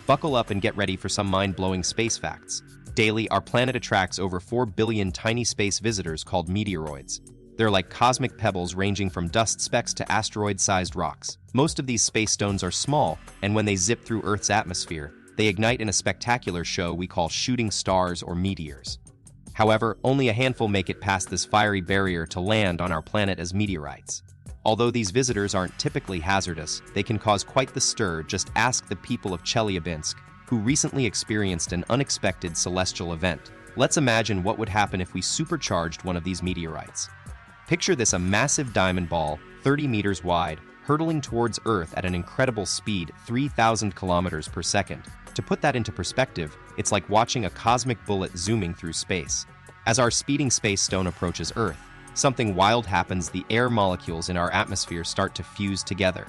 Buckle up and get ready for some mind-blowing space facts. Daily, our planet attracts over 4 billion tiny space visitors called meteoroids. They're like cosmic pebbles ranging from dust specks to asteroid-sized rocks. Most of these space stones are small, and when they zip through Earth's atmosphere, they ignite in a spectacular show we call shooting stars or meteors. However, only a handful make it past this fiery barrier to land on our planet as meteorites. Although these visitors aren't typically hazardous, they can cause quite the stir. Just ask the people of Chelyabinsk, who recently experienced an unexpected celestial event. Let's imagine what would happen if we supercharged one of these meteorites. Picture this: a massive diamond ball, 30 meters wide, hurtling towards Earth at an incredible speed, 3,000 kilometers per second. To put that into perspective, it's like watching a cosmic bullet zooming through space. As our speeding space stone approaches Earth, something wild happens. The air molecules in our atmosphere start to fuse together.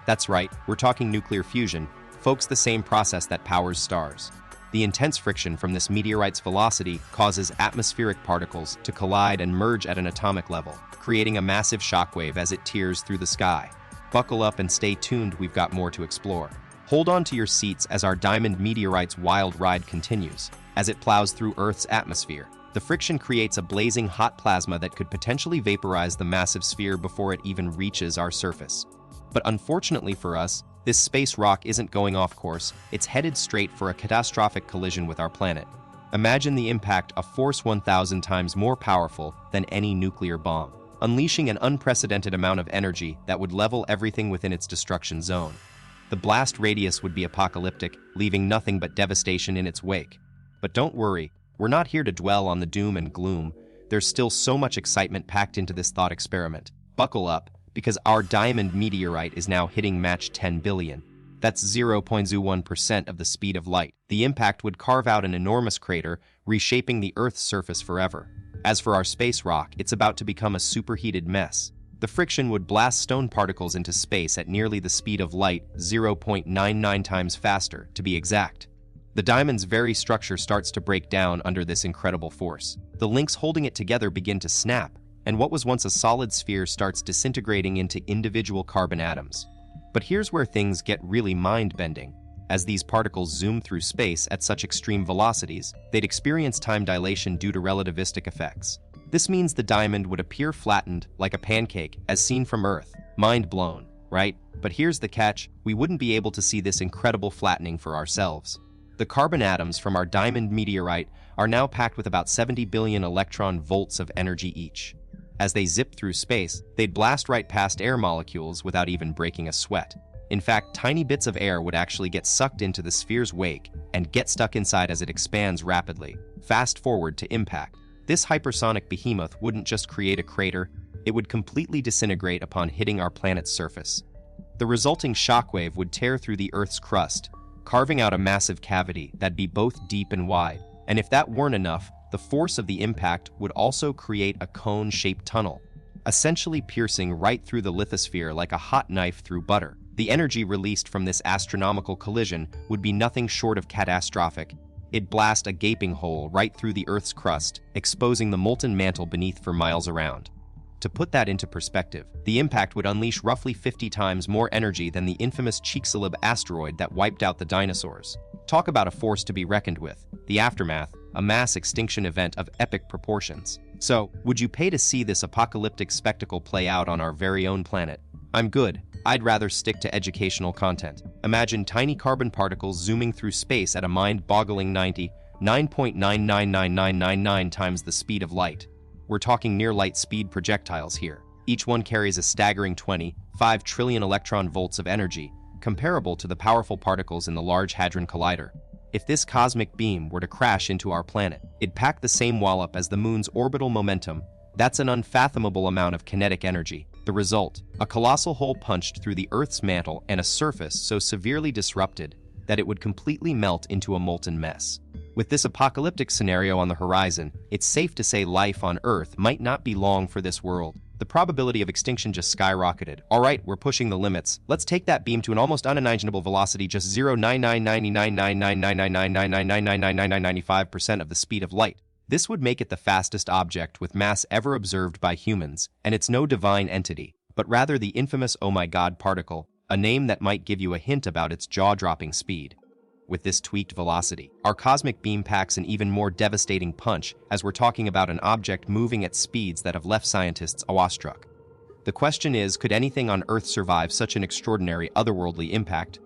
That's right, we're talking nuclear fusion, folks, the same process that powers stars. The intense friction from this meteorite's velocity causes atmospheric particles to collide and merge at an atomic level, creating a massive shockwave as it tears through the sky. Buckle up and stay tuned, we've got more to explore. Hold on to your seats as our diamond meteorite's wild ride continues. As it plows through Earth's atmosphere, the friction creates a blazing hot plasma that could potentially vaporize the massive sphere before it even reaches our surface. But unfortunately for us, this space rock isn't going off course. It's headed straight for a catastrophic collision with our planet. Imagine the impact: a force 1,000 times more powerful than any nuclear bomb, unleashing an unprecedented amount of energy that would level everything within its destruction zone. The blast radius would be apocalyptic, leaving nothing but devastation in its wake. But don't worry, we're not here to dwell on the doom and gloom. There's still so much excitement packed into this thought experiment. Buckle up, because our diamond meteorite is now hitting Mach 10 billion. That's 0.01% of the speed of light. The impact would carve out an enormous crater, reshaping the Earth's surface forever. As for our space rock, it's about to become a superheated mess. The friction would blast stone particles into space at nearly the speed of light, 0.99 times faster, to be exact. The diamond's very structure starts to break down under this incredible force. The links holding it together begin to snap, and what was once a solid sphere starts disintegrating into individual carbon atoms. But here's where things get really mind-bending. As these particles zoom through space at such extreme velocities, they'd experience time dilation due to relativistic effects. This means the diamond would appear flattened like a pancake as seen from Earth. Mind blown, right? But here's the catch: we wouldn't be able to see this incredible flattening for ourselves. The carbon atoms from our diamond meteorite are now packed with about 70 billion electron volts of energy each. As they zip through space, they'd blast right past air molecules without even breaking a sweat. In fact, tiny bits of air would actually get sucked into the sphere's wake and get stuck inside as it expands rapidly. Fast forward to impact. This hypersonic behemoth wouldn't just create a crater, it would completely disintegrate upon hitting our planet's surface. The resulting shockwave would tear through the Earth's crust, carving out a massive cavity that'd be both deep and wide. And if that weren't enough, the force of the impact would also create a cone-shaped tunnel, essentially piercing right through the lithosphere like a hot knife through butter. The energy released from this astronomical collision would be nothing short of catastrophic. It'd blast a gaping hole right through the Earth's crust, exposing the molten mantle beneath for miles around. To put that into perspective, the impact would unleash roughly 50 times more energy than the infamous Chicxulub asteroid that wiped out the dinosaurs. Talk about a force to be reckoned with. The aftermath, a mass extinction event of epic proportions. So, would you pay to see this apocalyptic spectacle play out on our very own planet? I'm good. I'd rather stick to educational content. Imagine tiny carbon particles zooming through space at a mind-boggling 99.999999 times the speed of light. We're talking near-light speed projectiles here. Each one carries a staggering 25 trillion electron volts of energy, comparable to the powerful particles in the Large Hadron Collider. If this cosmic beam were to crash into our planet, it'd pack the same wallop as the moon's orbital momentum. That's an unfathomable amount of kinetic energy. The result, a colossal hole punched through the Earth's mantle and a surface so severely disrupted that it would completely melt into a molten mess. With this apocalyptic scenario on the horizon, it's safe to say life on Earth might not be long for this world. The probability of extinction just skyrocketed. Alright, we're pushing the limits. Let's take that beam to an almost unimaginable velocity, just 0.999999999999999995% of the speed of light. This would make it the fastest object with mass ever observed by humans, and it's no divine entity, but rather the infamous oh my god particle, a name that might give you a hint about its jaw-dropping speed. with this tweaked velocity. Our cosmic beam packs an even more devastating punch, as we're talking about an object moving at speeds that have left scientists awestruck. The question is, could anything on Earth survive such an extraordinary otherworldly impact?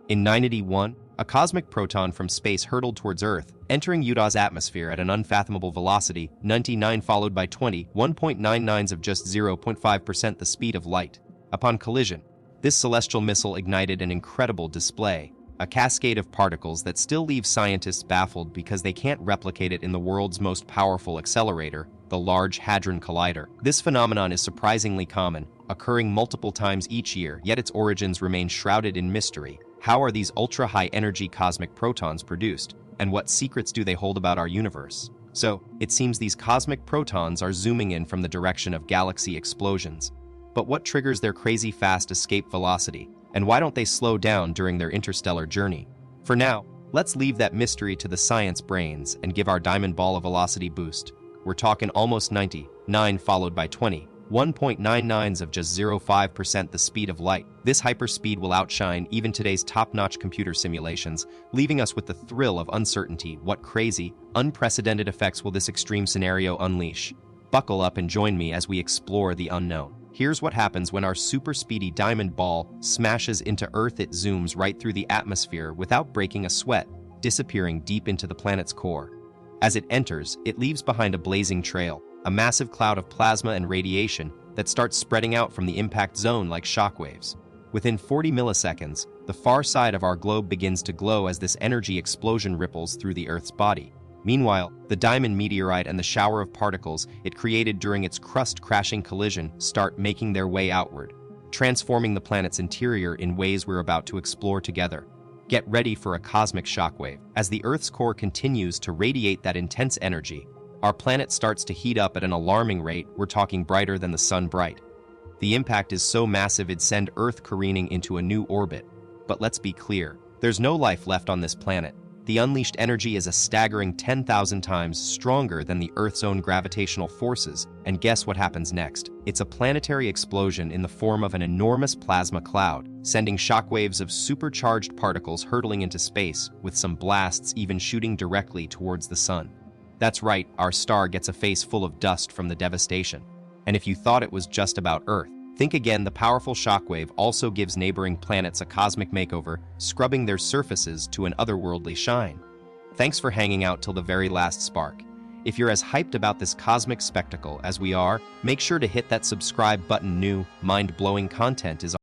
In 981, a cosmic proton from space hurtled towards Earth, entering Utah's atmosphere at an unfathomable velocity, 99 followed by 20, 1.99s of just 0.5% the speed of light. Upon collision, this celestial missile ignited an incredible display, a cascade of particles that still leaves scientists baffled because they can't replicate it in the world's most powerful accelerator, the Large Hadron Collider. This phenomenon is surprisingly common, occurring multiple times each year, yet its origins remain shrouded in mystery. How are these ultra-high-energy cosmic protons produced, and what secrets do they hold about our universe? So, it seems these cosmic protons are zooming in from the direction of galaxy explosions. But what triggers their crazy fast escape velocity, and why don't they slow down during their interstellar journey? For now, let's leave that mystery to the science brains and give our diamond ball a velocity boost. We're talking almost 90, 9 followed by 20, 1.99s of just 0.5% the speed of light. This hyperspeed will outshine even today's top-notch computer simulations, leaving us with the thrill of uncertainty. What crazy, unprecedented effects will this extreme scenario unleash? Buckle up and join me as we explore the unknown. Here's what happens when our super-speedy diamond ball smashes into Earth. It zooms right through the atmosphere without breaking a sweat, disappearing deep into the planet's core. As it enters, it leaves behind a blazing trail, a massive cloud of plasma and radiation that starts spreading out from the impact zone like shockwaves. Within 40 milliseconds, the far side of our globe begins to glow as this energy explosion ripples through the Earth's body. Meanwhile, the diamond meteorite and the shower of particles it created during its crust-crashing collision start making their way outward, transforming the planet's interior in ways we're about to explore together. Get ready for a cosmic shockwave. As the Earth's core continues to radiate that intense energy, our planet starts to heat up at an alarming rate. We're talking brighter than the sun bright. The impact is so massive it'd send Earth careening into a new orbit. But let's be clear, there's no life left on this planet. The unleashed energy is a staggering 10,000 times stronger than the Earth's own gravitational forces, and guess what happens next? It's a planetary explosion in the form of an enormous plasma cloud, sending shockwaves of supercharged particles hurtling into space, with some blasts even shooting directly towards the sun. That's right, our star gets a face full of dust from the devastation. And if you thought it was just about Earth, think again. The powerful shockwave also gives neighboring planets a cosmic makeover, scrubbing their surfaces to an otherworldly shine. Thanks for hanging out till the very last spark. If you're as hyped about this cosmic spectacle as we are, make sure to hit that subscribe button. New, mind-blowing content is